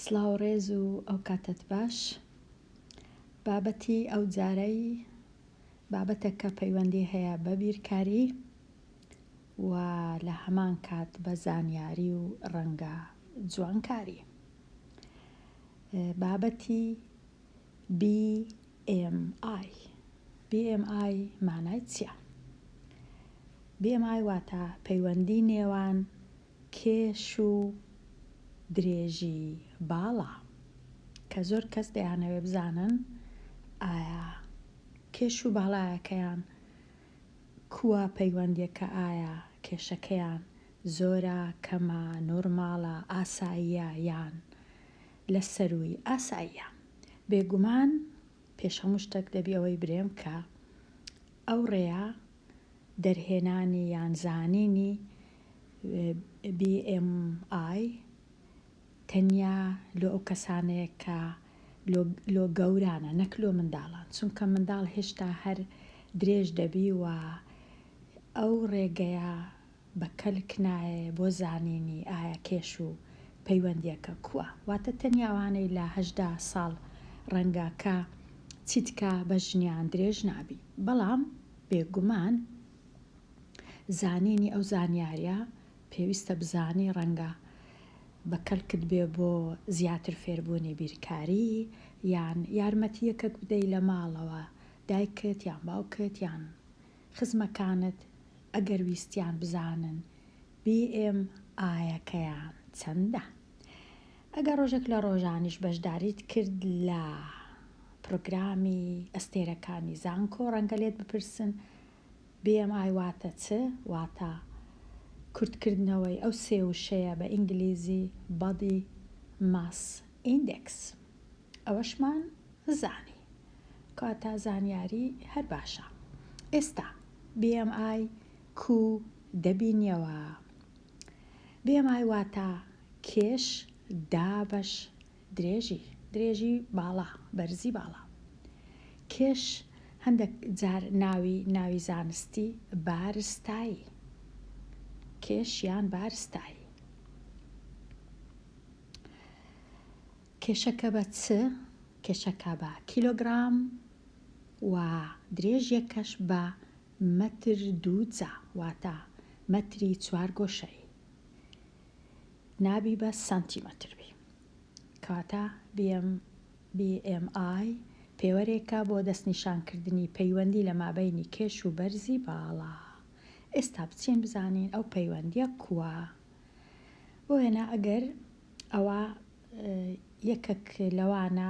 سڵاو ڕێز و ئەو کاتت باش. بابەتی ئەو جارەی بابەتێکە پەیوەندی هەیە بە بیرکاری و لە هەمان کات بە زانیاری و ڕەنگە جوانکاری. بابەتی BMI. BMI مانای چییە؟ BMI واتە پەیوەندی نێوان کێش و درێژی باڵا، کە زۆر کەس دەیانەوێ بزانن ئایا کێش و باڵایەکەیان کووە پەیوەندیەکە، ئایا کێشەکەیان زۆرە، کەمە، نۆرماڵە، ئاساییە یان لە سەروی ئاساییە. بێگومان پێش هەموو شتێک دەبی ئەوەی برێم کە ئەو ڕێیە دەرهێنانی یان زانینی BMI تەنیا لۆ ئەو کەسانەیە کە لۆ گەورانە، نەک لۆ منداڵان، چونکە منداڵ هێشتا هەر درێژ دەبی و ئەو ڕێگەیە بە کەلک نایە بۆ زانینی ئایا کێش و پەیوەندیەکە کووە. واتە تەنیاوانەی لە 18 ساڵ ڕەنگە کە چیتکە بە ژنیان درێژ نابی. بەڵام بێگومان زانینی ئەو زانیاریە پێویستە بزانی ڕەنگە بە کەلکت بێ بۆ زیاتر فێربوونی بیرکاری یان یارمەتیەکەت بدەی لە ماڵەوە دایکت یان باوکت یان خزمەکانت ئەگەر ویستیان بزانن BMI-یەکەیان چەندە. ئەگەر ڕۆژێک لە ڕۆژانیش بەشداریت کرد لە پرۆگرامی ئەستێرەکانی زانکۆ، ڕەنگە لێت بپرسن BMI واتە چ؟ واتە کورتکردنەوەی ئەو سێ وشەیە بە ئینگلیزی Body Mass Index. ئەوەشمان زانی کاتە زانیاری هەر باشە. ئێستا BMI کوو دەبینیەوە؟ BMI واتە کێش دابەش درێژی باڵا، بەرزی باڵا. کێش هەندێک جار ناوی زانستی بارستایی، کێش یان بارستایی. کێشەکە بە چ؟ کێشەکە بە کیلۆگرام و درێژیەکەش بە مەتر دووجا، واتە مەتری 4 گۆشەی، نابی بە سانتیمەتر بی. کاتە BMI پێوەرێکە بۆ دەستنیشانکردنی پەیوەندی لە مابەینی کێش و بەرزی باڵا. ئێستا بچین بزانین ئەو پەیوەندیە کووە. بۆ وێنە ئەگەر ئەوە یەکێک لەوانە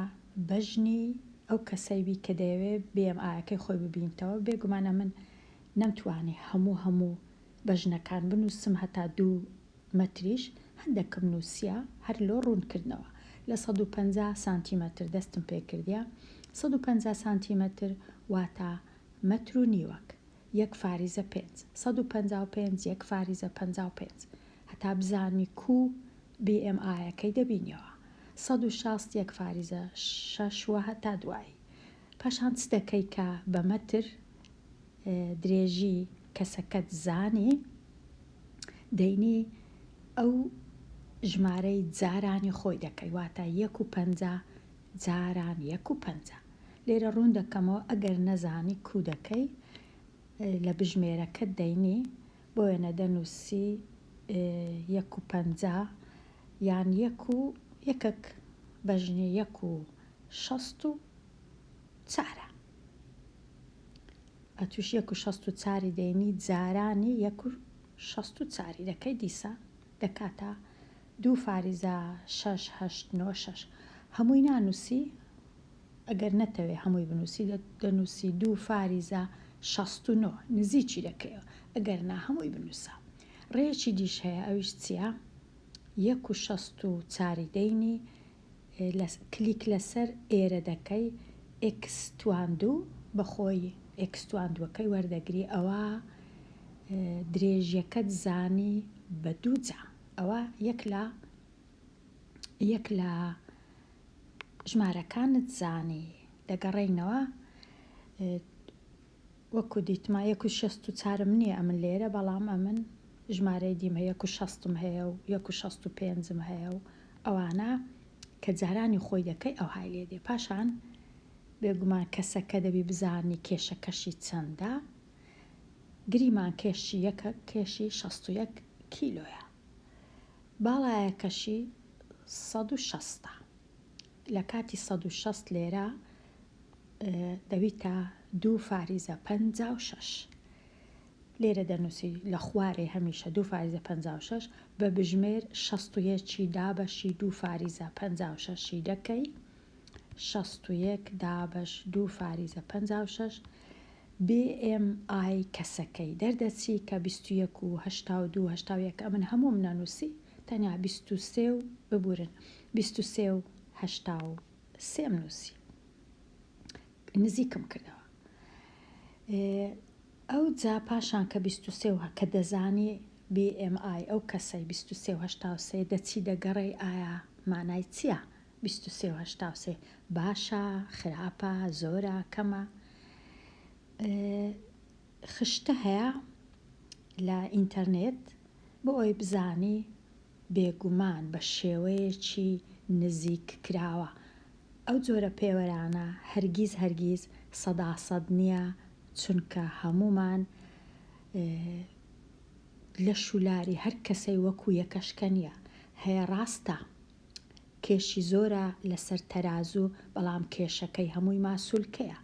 بەژنی ئەو کەسەیبی کە دەیەوێت BMI-یەکەی خۆی ببینتەوە، بێگومانە من نەمتوانی هەموو بەژنەکان بنووسم، هەتا 2 مەتریش هەندێکم نووسیە هەر لۆ ڕوونکردنەوە. لە 150 سانتیمەتر دەستم پێکردیە. 150 سانتیمەتر واتە مەتر و نیوەک، 1/5. 155 1/55 هەتا بزانی کوو BMI-یەکەی دەبینیەوە. 160 1/6 هەتا دوایی. پاشان چ دەکەی کە بە مەتر درێژی کەسەکەت زانی، دەینی ئەو ژمارەی جارانی خۆی دەکەی، واتە 150 جاران 150. لێرە ڕوون دەکەمەوە ئەگەر نەزانی کوو دەکەی لە بژمێرەکەت دەینی، بۆ وێنە دەنووسی 150 یان یەکێک بەژنی 1/64. ئەتوش 1/64 دەینی جارانی 1/64 دەکەی، دیسە دەکاتە 2/686. هەمووی نانووسی، ئەگەر نەتەوێ هەمووی بنووسی دەنووسی 2/69 نزیکی دەکەیەوە، ئەگەر نا هەمووی بنووسە. ڕێیەکی دیش هەیە، ئەویش چییە؟ 1/64 دەینی کلیک لەسەر ئێرە دەکەی، X22 بەخۆی X22ەکەی وەردەگری، ئەوە درێژیەکەت زانی بە دووجا. ئەوە یەک لە ژمارەکانت زانی. دەگەڕێینەوە وەکو دیتما 1/64 نییە ئەمن لێرە، بەڵام ئەمن ژمارەی دیم هەیە 1/60 هەیە و 1/65 هەیە و ئەوانە کە جارانی خۆی دەکەی ئەو های لێ دێ. پاشان بێگومان کەسەکە دەبی بزانی کێشەکەشی چەندە. گریمان کێشی یەکە کێشی 61 کیلۆیە، باڵایەکەشی 160. لە کاتی 160 لێرە دەویتە 2 فاریزە 56. لێرە دەنووسی لە خوارێ هەمیشە 2 فاریزە 56 بە بژمێر 61 دابەشی 2 فاریزە 56 دەکەی. 61 دابەش 2 فاریزە 56 BMI کەسەکەی دەردەچی کە 21 و 82 81 ئەمن هەموم نەنووسی، تەنیا 23 و ببورن 23 و 83 نووسی، نزیکم کردەوە. ئەو جا پاشان کە 23 کە دەزانی BMI ئەو کەسەی 23 و 83 دەچی دەگەڕێ ئایا مانای چییە؟ 23 و 83 باشە، خراپە، زۆرە، کەمە؟ خشتە هەیە لە ئینتەرنێت بۆ ئەوی بزانی بێگومان بە شێوەیەکی نزیک کراوە. ئەو جۆرە پێوەرانە هەرگیز 100% نییە، چونکە هەمومان لە شولاری هەر کەسەی وەکو یەکەشکە نییە. هەیە ڕاستە کێشی زۆرە لەسەر تەرازوو، بەڵام کێشەکەی هەمووی ماسوولکەیە.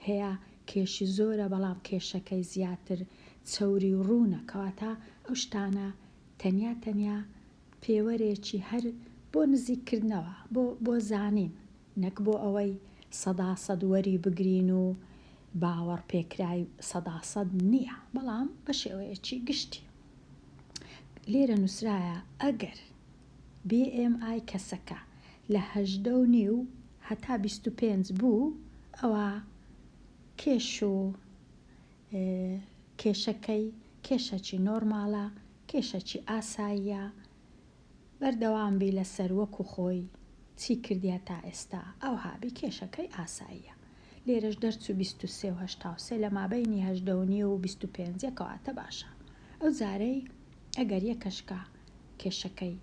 هەیە کێشی زۆرە بەڵام کێشەکەی زیاتر چەوری و ڕوونە. کەواتە ئەو شتانە تەنیا پێوەرێکی هەر بۆ نزیککردنەوە، بۆ زانین، نەک بۆ ئەوەی 100% وەری بگرین و باوەڕ پێکرای 100% نییە، بەڵام بە شێوەیەکی گشتی. لێرە نووسرایە ئەگەر BMI کەسەکە لە 18.5 هەتا 25 بوو، ئەوە کێش و کێشەکی نۆرماڵە، کێشەکی ئاساییە، بەردەوام بی لەسەر وەکو خۆی چی کردیا تا ئێستا ئەو هابی کێشەکەی ئاساییە. لێرەش دەرچوو 23 و 83 لە مابەینی 18.5 و 25 یەکەواتە باشە. ئەو جارەی ئەگەر یەکەشکە کێشەکەی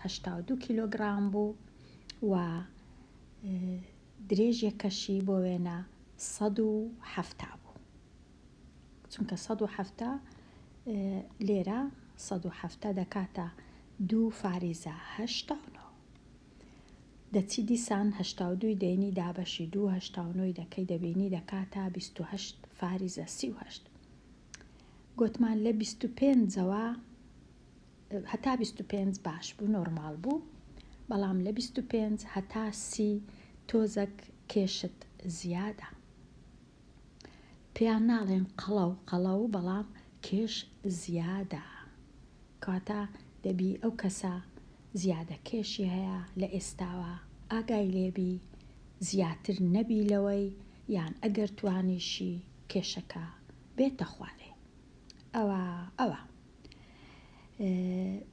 82 کیلۆگرام بوو و درێژیەکەشی بۆ وێنە 170 بوو، چونکە 170 لێرە 170 دەکاتە 2 فاریزە 89. دەچی دیسان 82 دێنی دابەشی 2 89 دەکەی دەبینی دەکاتە 28 فاریزە 38. گوتمان لە 25ەوە هەتا 25 باش بوو، نۆرمال بوو، بەڵام لە 25 هەتا 30 تۆزەک کێشت زیادە. پێیان ناڵێن قەڵە و بەڵام کێش زیادە، کاتە دەبی ئەو کەسە زیادە کێشی هەیە لە ئێستاوە ئاگای لێبی زیاتر نەبی لەوەی، یان ئەگەر توانیشی کێشەکە بێتە خوارێ. ئەوە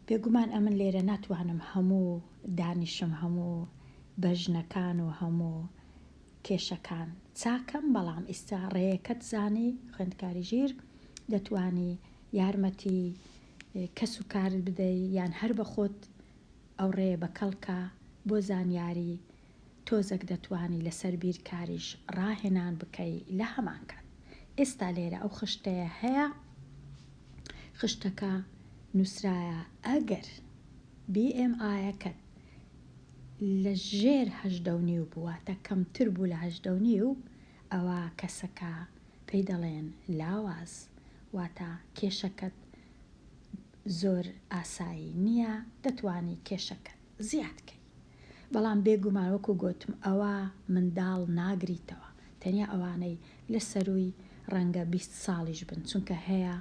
بێگومان ئەمن لێرە ناتوانم هەموو دانیشم هەموو بەژنەکان و هەموو کێشەکان چاکەم، بەڵام ئێستا ڕێیەکەت زانی خوێندکاری ژیر دەتوانی یارمەتی کەس و کارت بدەی، یان هەر بە خۆت ئەو ڕێ بەکەڵکە بۆ زانیاری تۆزێک دەتوانی لەسەر بیرکاریش ڕاهێنان بکەی لە هەمان کات. ئێستا لێرە ئەو خشتەیە هەیە، خشتەکە نووسرایە ئەگەر BMI-یەکەت لە ژێر 18.5 بوواتە کەمتر بوو لە 18.5، ئەوە کەسەکە پێی دەڵێن لاواز، واتە کێشەکەت زۆر ئاسایی نییە، دەتوانی کێشەکەت زیادکەی. بەڵام بێگومان وەکو گوتم ئەوە منداڵ ناگریتەوە، تەنیا ئەوانەی لە سەروی ڕەنگە 20 ساڵیش بن، چونکە هەیە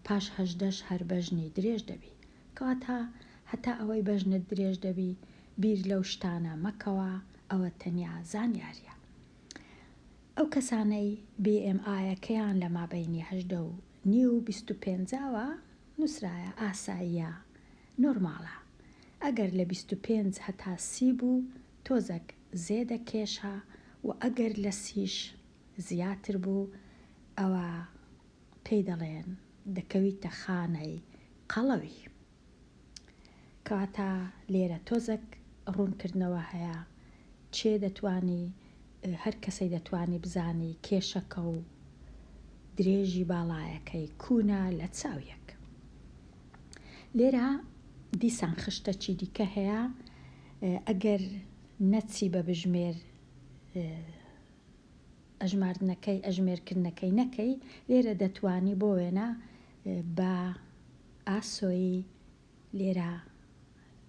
پاش 18 هەر بەژنی درێژ دەبی، کەواتە هەتا ئەوەی بەژنت درێژ دەبی بیر لەو شتانە مەکەوە، ئەوە تەنیا زانیاریە. ئەو کەسانەی BMI-یەکەیان لە مابەینی 18.5 و 25ەوە نووسرایە ئاساییە، نۆرماڵە. ئەگەر لە 25 هەتا 30 بوو تۆزەک زێدە کێشە، و ئەگەر لە 30ش زیاتر بوو ئەوە پێی دەڵێن دەکەویتە خانەی قەڵەوی. کەواتە لێرە تۆزەک ڕوونکردنەوە هەیە، چێ دەتوانی هەر کەسەی دەتوانی بزانی کێشەکە و درێژی باڵایەکەی کوونە لە چاویەک. لێرە دیسان خشتەکی دیکە هەیە، ئەگەر نەچی بە بژمێر ئەژمێرکردنەکەی نەکەی، لێرە دەتوانی بۆ وێنە بە ئاسۆی لێرە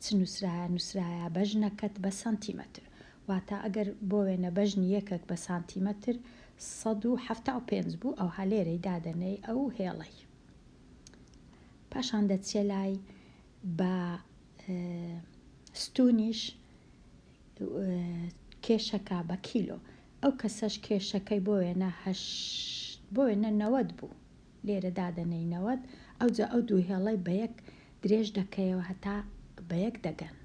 چ نووسرایە بەژنەکەت بە سانتیمەتر، واتە ئەگەر بۆ وێنە بەژنی یەکێک بە سانتیمەتر 175 بوو، ئەو هەلێرەی دادەنەی ئەو هێڵەی. پاشان دەچێ لای بە ستونیش کێشەکە بە کیلۆ، ئەو کەسەش کێشەکەی بۆ وێنە 90 بوو، لێرە دادەنەی 90، ئەوجا ئەو دوو هێڵەی بە یەک درێژ دەکەیەوە هەتا بە یەک دەگەن.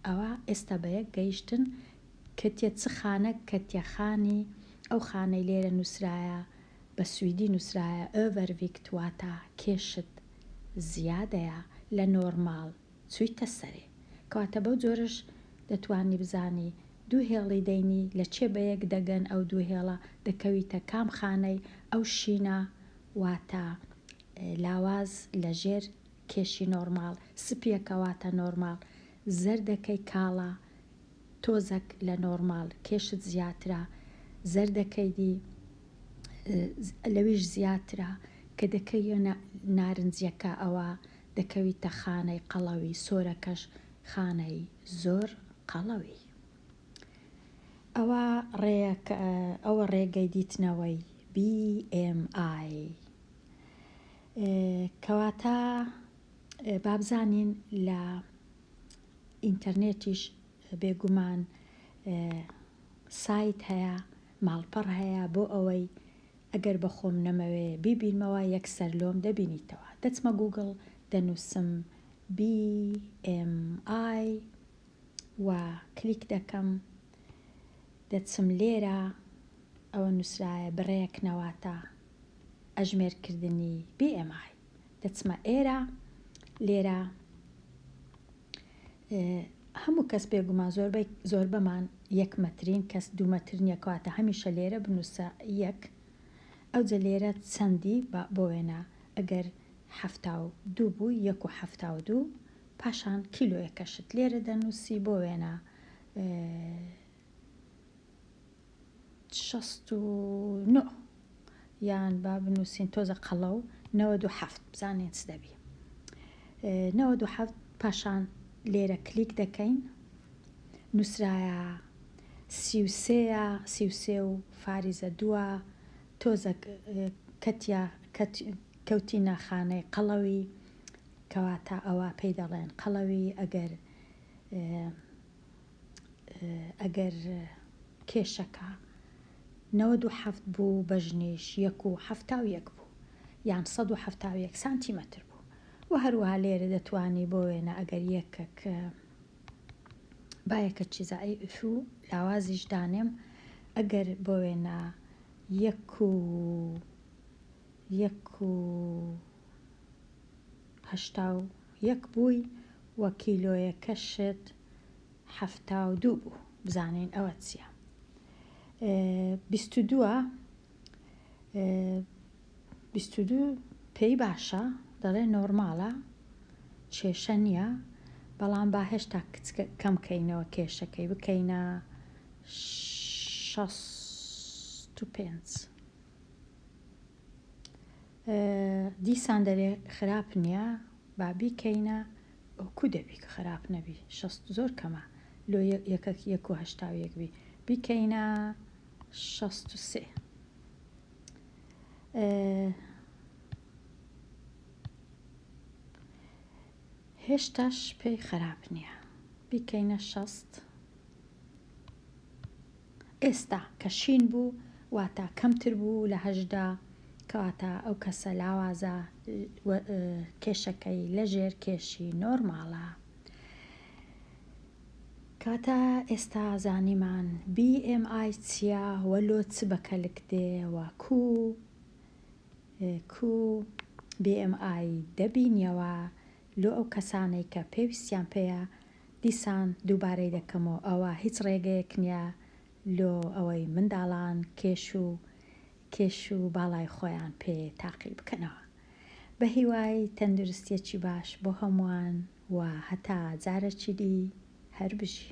ئەوە ئێستا بە یەک گەیشتن کە تێ چ خانە کەتیەخانی ئەو خانەی لێرە نووسرایە بە سویدی نووسرایە ئۆڤەرڤیکت، واتە کێشت زیادەیە لە نۆرماڵ چوویتە سەرێ، کەواتە بەو جۆرەش دەتوانی بزانی دوو هێڵی دەینی لە چێ بە یەک دەگەن، ئەو دوو هێڵە دەکەویتە کام خانەی ئەو شینە، واتە لاواز لە ژێر کێشی نۆرماڵ، سپیەکەواتە نۆرماڵ، زەردەکەی کاڵە تۆزەک لە نۆرماڵ کێشت زیاترە، زەردەکەی دی لەویش زیاترە کە دەکەی نارنجیەکە ئەوە دەکەویتە خانەی قەڵەوی، سۆرەکەش خانەی زۆر قەڵەوی. ئەوە ڕێگەی دیتنەوەی BMI، کەواتە بابزانین لە ئینتەرنێتیش بێگومان سایت هەیە، ماڵپەڕ هەیە بۆ ئەوەی ئەگەر بەخۆم نەمەوێ بیبینمەوە یەکسەر لۆم دەبینیتەوە. دەچمە گوگڵ دەنووسم BMI و کلیک دەکەم، دەچم لێرە ئەوە نووسرایە بڕێکنەواتە ئەژمێرکردنی BMI، دەچمە ئێرە، لێرە هەموو کەس بێگومان زۆر بەمان یەک مەترین، کەس دوو مەتر نییە، کەواتە هەمیشە لێرە بنووسە یەک، ئەوجە لێرە چەندی بۆ وێنە ئەگەر 72 بوو 1.72، پاشان کیلۆیەکەشت لێرە دەنووسی بۆ وێنە 69 یان با بنووسین تۆزە قەڵە و 97 بزانین چ دەبی 97، پاشان لێرە کلیک دەکەین، نووسرایە 33 و فاریزە 2 تۆزە کەوتینە خانەی قەڵەوی، کەواتە ئەوە پێی دەڵێن قەڵەوی. ئەگەر کێشەکە 97 بوو بەژنیش 1.71 بوو یان 171 سانتیمەتر بوو، و هەروەها لێرە دەتوانی بۆ وێنە ئەگەر یەکێک باەکە چیزایی و لاوازیش دانێم، ئەگەر بۆ وێنە 1.81 بووی وە کیلۆیەکەشت 72 بوو، بزانین ئەوە چییە. 22 پێی باشە، دەڵێ نۆرماڵە، کێشە نییە، بەڵام با هێشتا کەمکەینەوە کێشەکەی بکەینە 65. دیسان دەرێ خراپ نییە، با بیکەینە ئەوکو دەبی کە خراپ نەبی، 60 زۆر کەمە لۆ 1.81 بی، بیکەینە 63. هێشتاش پێی خراپ نییە، بیکەینە 60. ئێستا کە شین بوو واتە کەمتر بوو لە 80، کەواتە ئەو کەسە لاوازە کێشەکەی لەژێر کێشی نۆرماڵە. کاتە ئێستا زانیمان BMI چییە، وەلۆ چ بەکەلک دێوە کو BMI دەبینیەوە لۆ ئەو کەسانەی کە پێویستیان پێەیە دیسان دووبارەی دەکەمەوە ئەوە هیچ ڕێگەیەک نییە لۆ ئەوەی منداڵان کێش و باڵای خۆیان پێ تاقی بکەنەوە. بە هیوای تەندروستیەکی باش بۆ هەمووان و هەتا جارێکی دی هەر بژی.